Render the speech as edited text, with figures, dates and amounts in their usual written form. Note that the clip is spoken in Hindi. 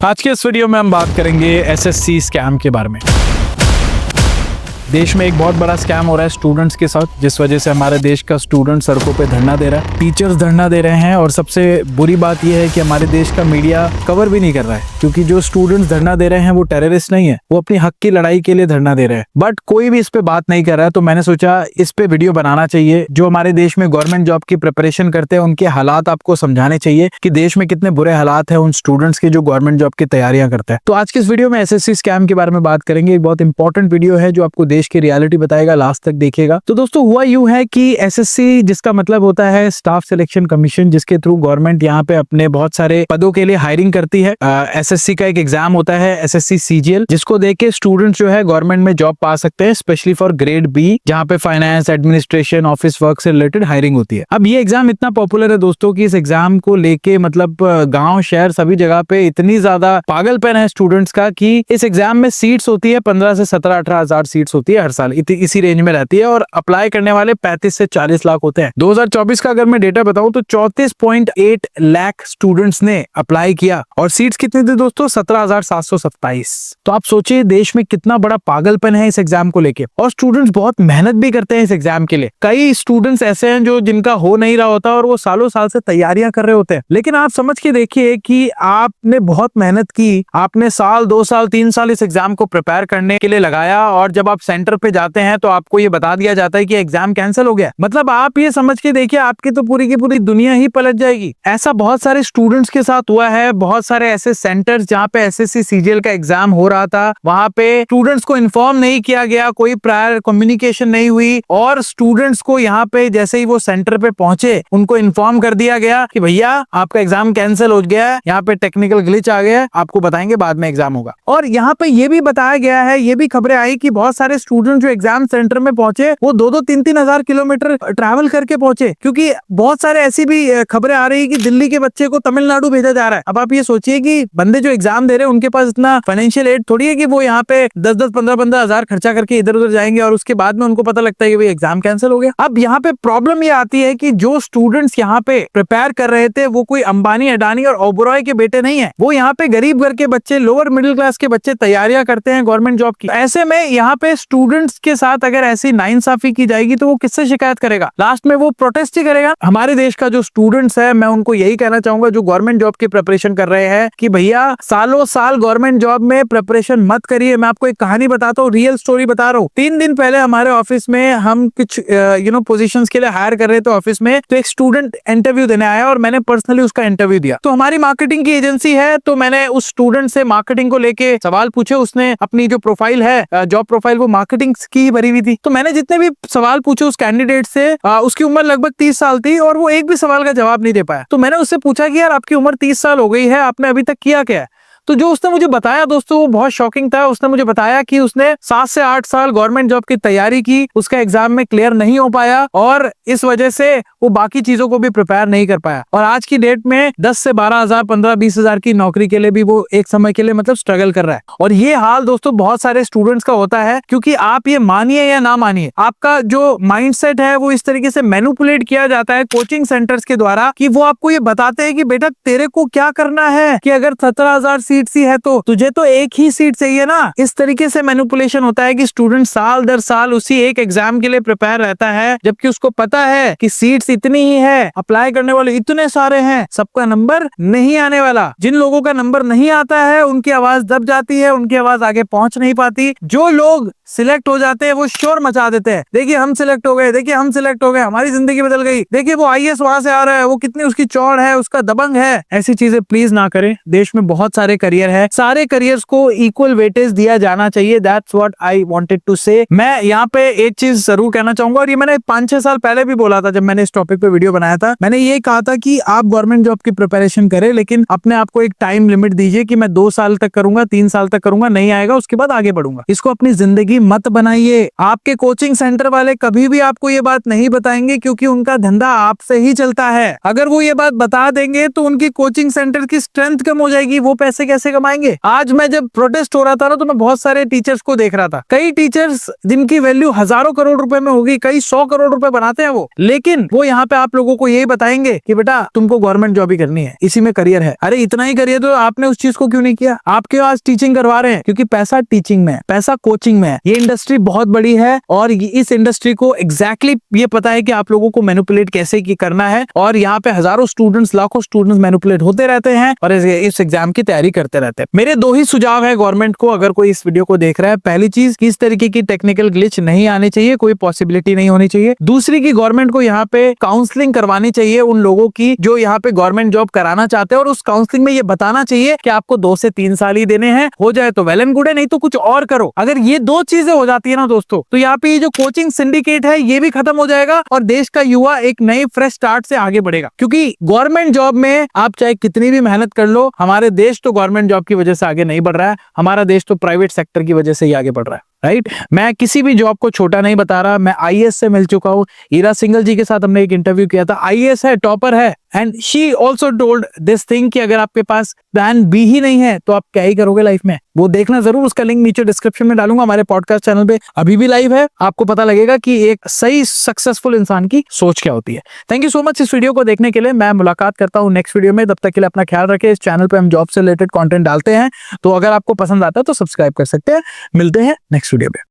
आज के इस वीडियो में हम बात करेंगे एसएससी स्कैम के बारे में। देश में एक बहुत बड़ा स्कैम हो रहा है स्टूडेंट्स के साथ, जिस वजह से हमारे देश का स्टूडेंट सड़कों पे धरना दे रहा है, टीचर्स धरना दे रहे हैं। और सबसे बुरी बात यह है कि हमारे देश का मीडिया कवर भी नहीं कर रहा है, क्योंकि जो स्टूडेंट्स धरना दे रहे हैं वो टेररिस्ट नहीं है, वो अपनी हक की लड़ाई के लिए धरना दे रहे हैं। बट कोई भी इस पे बात नहीं कर रहा है, तो मैंने सोचा इस पे वीडियो बनाना चाहिए। जो हमारे देश में गवर्नमेंट जॉब की प्रिपरेशन करते हैं उनके हालात आपको समझाने चाहिए कि देश में कितने बुरे हालात है उन स्टूडेंट्स के जो गवर्नमेंट जॉब की तैयारियां करते हैं। तो आज के इस वीडियो में एसएससी स्कैम के बारे में बात करेंगे। एक बहुत इंपॉर्टेंट वीडियो है जो आपको देश की रियलिटी बताएगा, लास्ट तक देखिएगा। तो दोस्तों हुआ यूं है कि एसएससी, जिसका मतलब होता है स्टाफ सिलेक्शन कमीशन, जिसके थ्रू गवर्नमेंट यहाँ पे अपने बहुत सारे पदों के लिए हायरिंग करती है। एसएससी का एक एग्जाम होता है एसएससी सीजीएल, जिसको देके स्टूडेंट्स जो है गवर्नमेंट में जॉब पा सकते हैं, स्पेशली फॉर ग्रेड बी, जहाँ पे फाइनेंस, एडमिनिस्ट्रेशन, ऑफिस वर्क से रिलेटेड हायरिंग होती है। अब ये एग्जाम इतना पॉपुलर है दोस्तों कि इस एग्जाम को लेके मतलब गांव शहर सभी जगह पे इतनी ज्यादा पागलपन है स्टूडेंट्स का कि इस एग्जाम में सीट्स होती है 15 से 17-18 हजार सीट्स होती है हर साल, इसी रेंज में रहती है। और अप्लाई करने वाले 35 से 40 लाख होते हैं। 2024 का अगर मैं डेटा बताऊं तो 34.8 लाख स्टूडेंट्स ने अप्लाई किया और सीट्स कितनी थी दोस्तों? 17,727। तो आप सोचिए देश में कितना बड़ा पागलपन है इस एग्जाम को लेके। और स्टूडेंट्स बहुत मेहनत भी करते हैं इस एग्जाम के लिए। कई स्टूडेंट्स ऐसे हैं जो जिनका हो नहीं रहा होता और वो सालों साल से तैयारियां कर रहे होते हैं। लेकिन आप समझ के देखिए कि आपने बहुत मेहनत की, आपने साल, 2 साल, 3 साल इस एग्जाम को प्रिपेयर करने के लिए लगाया, और जब आप सेंटर पे जाते हैं तो आपको ये बता दिया जाता है कि एग्जाम कैंसिल हो गया। मतलब आप ये समझ के देखिए आपकी तो पूरी की पूरी दुनिया ही पलट जाएगी। ऐसा बहुत सारे स्टूडेंट्स के साथ हुआ है। बहुत सारे ऐसे सेंटर्स जहाँ पे एसएससी सीजीएल का एग्जाम हो रहा था, वहां पे स्टूडेंट्स को इन्फॉर्म नहीं किया गया, कोई प्रायर कम्युनिकेशन नहीं हुई, और स्टूडेंट्स को यहाँ पे जैसे ही वो सेंटर पे पहुंचे उनको इन्फॉर्म कर दिया गया कि भैया आपका एग्जाम कैंसिल हो गया है, यहाँ पे टेक्निकल ग्लिच आ गया है, आपको बताएंगे बाद में एग्जाम होगा। और यहाँ पे ये भी बताया गया है, ये भी खबरें आई कि बहुत सारे स्टूडेंट जो एग्जाम सेंटर में पहुंचे वो 2-2, 3-3 हजार किलोमीटर ट्रैवल करके पहुंचे, क्योंकि बहुत सारे ऐसी भी खबरें आ रही है कि दिल्ली के बच्चे को तमिलनाडु भेजा जा रहा है। अब आप ये सोचिए कि बंदे जो एग्जाम दे रहे हैं उनके पास इतना फाइनेंशियल एड थोड़ी है कि वो यहाँ पे 10-10, 15-15 हजार खर्चा करके इधर उधर जाएंगे और उसके बाद में उनको पता लगता है कि भाई एग्जाम कैंसिल हो गया। अब यहाँ पे प्रॉब्लम ये आती है कि जो स्टूडेंट्स यहाँ पे प्रिपेयर कर रहे थे वो कोई अंबानी, अडानी और ओबरॉय के बेटे नहीं है। वो यहाँ पे गरीब घर के बच्चे, लोअर मिडिल क्लास के बच्चे तैयारियां करते हैं गवर्नमेंट जॉब की। ऐसे में यहाँ पे स्टूडेंट्स के साथ अगर ऐसी नाइंसाफी की जाएगी तो वो किससे शिकायत करेगा? लास्ट में वो प्रोटेस्ट ही करेगा। हमारे देश का जो स्टूडेंट्स है, मैं उनको यही कहना चाहूंगा जो गवर्नमेंट जॉब की प्रिपरेशन कर रहे हैं कि भैया सालों साल गवर्नमेंट जॉब में प्रिपरेशन मत करिए। मैं आपको एक कहानी बताता हूँ, रियल स्टोरी बता रहा हूँ। 3 दिन पहले हमारे ऑफिस में हम कुछ पोजीशंस के लिए हायर कर रहे थे ऑफिस में, तो एक स्टूडेंट इंटरव्यू देने आया और मैंने पर्सनली उसका इंटरव्यू दिया। तो हमारी मार्केटिंग की एजेंसी है, तो मैंने उस स्टूडेंट से मार्केटिंग को लेके सवाल पूछे। उसने अपनी जो प्रोफाइल है, जॉब प्रोफाइल, वो मार्केटिंग की ही भरी हुई थी। तो मैंने जितने भी सवाल पूछे उस कैंडिडेट से, उसकी उम्र लगभग 30 साल थी और वो एक भी सवाल का जवाब नहीं दे पाया। तो मैंने उससे पूछा कि यार आपकी उम्र 30 साल हो गई है, आपने अभी तक किया क्या है? तो जो उसने मुझे बताया दोस्तों वो बहुत शॉकिंग था। उसने मुझे बताया कि उसने 7 से 8 साल गवर्नमेंट जॉब की तैयारी की, उसका एग्जाम में क्लियर नहीं हो पाया और इस वजह से वो बाकी चीजों को भी प्रिपेयर नहीं कर पाया। और आज की डेट में 10 से 12 हजार, 15-20 हजार की नौकरी के लिए भी वो एक समय के लिए मतलब स्ट्रगल कर रहा है। और ये हाल दोस्तों बहुत सारे स्टूडेंट्स का होता है, क्योंकि आप ये मानिए या ना मानिए, आपका जो माइंडसेट है वो इस तरीके से मैनिपुलेट किया जाता है कोचिंग सेंटर्स के द्वारा कि वो आपको ये बताते हैं कि बेटा तेरे को क्या करना है, कि अगर 17,000 सीट सी है तो तुझे तो एक ही सीट चाहिए ना। इस तरीके से मैनिपुलेशन होता है कि स्टूडेंट साल दर साल उसी एक एग्जाम के लिए प्रिपेयर रहता है, जबकि उसको पता है कि सीट्स इतनी ही है, अप्लाई करने वाले इतने सारे हैं, सबका नंबर नहीं आने वाला। जिन लोगों का नंबर नहीं आता है उनकी आवाज दब जाती है, उनकी आवाज आगे पहुंच नहीं पाती। जो लोग सिलेक्ट हो जाते हैं वो शोर मचा देते हैं, देखिए हम सिलेक्ट हो गए, देखिए हम सिलेक्ट हो गए, हमारी जिंदगी बदल गई, देखिए वो आईएएस वहां से आ रहा है, वो कितनी उसकी चौड़ है, उसका दबंग है। ऐसी चीजें प्लीज ना करें। देश में बहुत सारे करियर है, सारे करियर्स को इक्वल वेटेज दिया जाना चाहिए। That's what I wanted to say. मैं यहाँ पे एक चीज जरूर कहना चाहूंगा, और ये मैंने 5-6 साल पहले भी बोला था जब मैंने इस टॉपिक पे वीडियो बनाया था। मैंने ये कहा था कि आप गवर्नमेंट जॉब की प्रिपरेशन करें, लेकिन अपने आप को एक टाइम लिमिट दीजिए कि मैं 2 साल तक करूंगा, 3 साल तक करूंगा, नहीं आएगा उसके बाद आगे बढ़ूंगा। इसको अपनी जिंदगी मत बनाइए। आपके कोचिंग सेंटर वाले कभी भी आपको ये बात नहीं बताएंगे, क्योंकि उनका धंधा आपसे ही चलता है। अगर वो ये बात बता देंगे तो उनकी कोचिंग सेंटर की स्ट्रेंथ कम हो जाएगी, वो पैसे कैसे कमाएंगे। आज मैं जब प्रोटेस्ट हो रहा था ना, तो मैं बहुत सारे टीचर्स को देख रहा था। कई टीचर्स जिनकी वैल्यू हजारों करोड़ रुपए में होगी, कई 100 करोड़ रुपए बनाते हैं वो, लेकिन वो यहाँ पे आप लोगों को यही बताएंगे कि बेटा तुमको गवर्नमेंट जॉब ही करनी है, इसी में करियर है। अरे इतना ही करियर तो आपने उस चीज को क्यों नहीं किया। आप क्यों आज टीचिंग करवा रहे हैं? क्योंकि पैसा टीचिंग में है, पैसा कोचिंग में है। ये इंडस्ट्री बहुत बड़ी है और इस इंडस्ट्री को एग्जैक्टली ये पता है कि आप लोगों को मैनिपुलेट कैसे करना है, और यहाँ पे हजारों स्टूडेंट्स, लाखों स्टूडेंट्स मैनिपुलेट होते रहते हैं और इस एग्जाम की तैयारी करते रहते हैं। मेरे 2 ही सुझाव है गवर्नमेंट को, अगर कोई इस वीडियो को देख रहा है। पहली चीज कि इस तरीके की टेक्निकल ग्लिच नहीं आनी चाहिए, कोई पॉसिबिलिटी नहीं होनी चाहिए। दूसरी की गवर्नमेंट को यहाँ पे काउंसलिंग करवानी चाहिए उन लोगों की जो यहाँ पे गवर्नमेंट जॉब कराना चाहते हैं, और उस काउंसलिंग में ये बताना चाहिए कि आपको 2 से 3 साल ही देने हैं, हो जाए तो वेल एंड गुड है, नहीं तो कुछ और करो। अगर ये 2 चीजें हो जाती है ना दोस्तों, तो यहाँ पे ये जो कोचिंग सिंडिकेट है ये भी खत्म हो जाएगा और देश का युवा एक नए फ्रेश स्टार्ट से आगे बढ़ेगा। क्योंकि गवर्नमेंट जॉब में आप चाहे कितनी भी मेहनत कर लो, हमारे देश तो गवर्नमेंट जॉब की वजह से आगे नहीं बढ़ रहा है, हमारा देश तो प्राइवेट सेक्टर की वजह से ही आगे बढ़ रहा है। राइट मैं किसी भी जॉब को छोटा नहीं बता रहा। मैं आईएएस से मिल चुका हूँ, ईरा सिंघल जी के साथ हमने एक इंटरव्यू किया था, आईएएस है, टॉपर है, and she also told this thing कि अगर आपके पास प्लान बी ही नहीं है तो आप क्या ही करोगे लाइफ में। वो देखना जरूर, उसका लिंक नीचे डिस्क्रिप्शन में डालूंगा। हमारे पॉडकास्ट चैनल पे अभी भी लाइव है, आपको पता लगेगा कि एक सही सक्सेसफुल इंसान की सोच क्या होती है। थैंक यू सो मच इस वीडियो को देखने के लिए। मैं मुलाकात करता हूँ नेक्स्ट वीडियो में, तब तक के लिए अपना ख्याल रखें। इस चैनल पे हम जॉब से रिलेटेड कंटेंट डालते हैं, तो अगर आपको पसंद आता है तो सब्सक्राइब कर सकते हैं। मिलते हैं नेक्स्ट वीडियो में।